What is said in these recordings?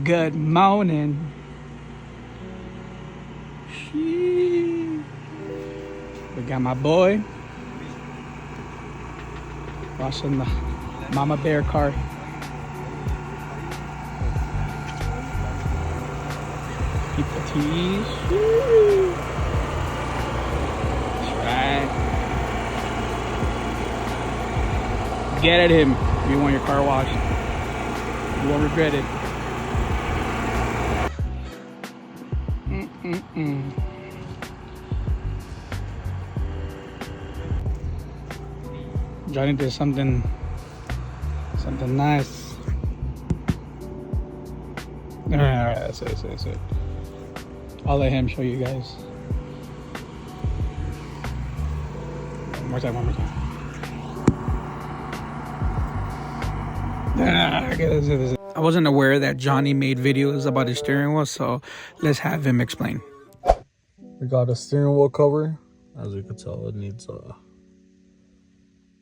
Good morning. We got my boy washing the mama bear car. People tease. That's right. Get at him if you want your car washed. You won't regret it. Johnny did something nice. All right, that's it. I'll let him show you guys. One more time. I wasn't aware that Johnny made videos about his steering wheel, so let's have him explain. We got a steering wheel cover. As you can tell, it needs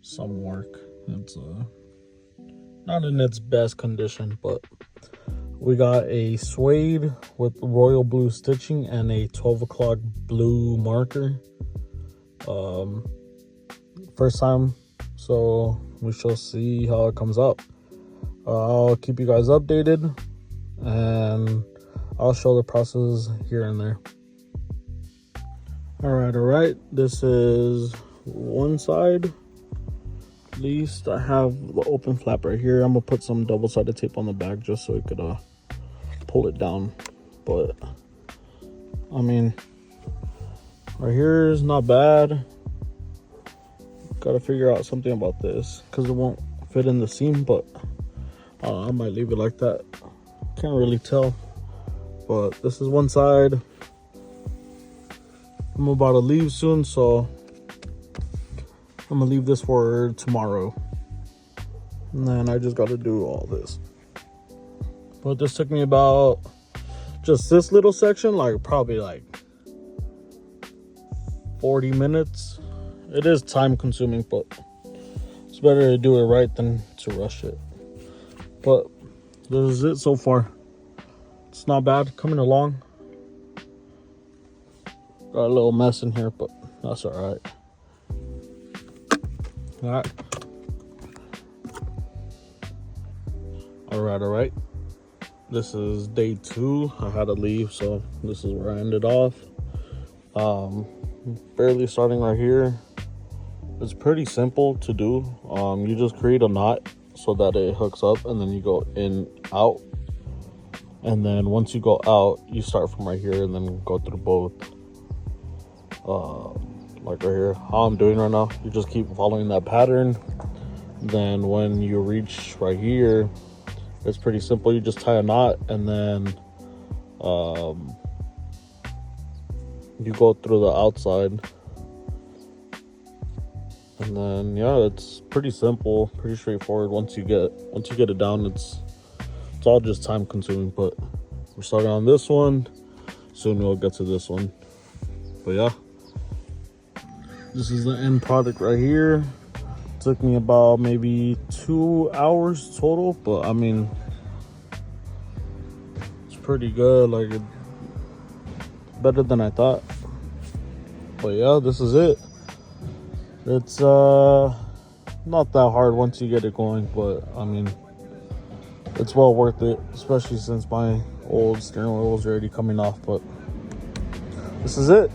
some work. It's not in its best condition, but we got a suede with royal blue stitching and a 12 o'clock blue marker. First time, so we shall see how it comes out. I'll keep you guys updated and I'll show the process here and there. All right, this is one side. At least I have the open flap right here. I'm gonna put some double-sided tape on the back just so it could pull it down. But I mean, right here is not bad. Gotta figure out something about this because it won't fit in the seam, but I might leave it like that. Can't really tell. But this is one side. I'm about to leave soon, so I'm gonna leave this for tomorrow. And then I just gotta do all this. But this took me about just this little section, like probably like 40 minutes. It is time consuming, but it's better to do it right than to rush it. But this is it so far. It's not bad, coming along. Got a little mess in here, but that's all right. All right. This is day 2. I had to leave, so this is where I ended off. Barely starting right here. It's pretty simple to do. You just create a knot so that it hooks up, and then you go in, out. And then once you go out, you start from right here and then go through both. Like right here, how I'm doing right now, you just keep following that pattern. Then when you reach right here, it's pretty simple. You just tie a knot, and then you go through the outside. And then yeah, it's pretty simple, pretty straightforward. Once you get it down, it's all just time consuming. But we're starting on this one, soon we'll get to this one. But yeah, this is the end product right here. Took me about maybe 2 hours total, but I mean, it's pretty good. Like, better than I thought. But yeah, this is it. It's not that hard once you get it going, but I mean, it's well worth it, especially since my old steering wheel was already coming off. But this is it.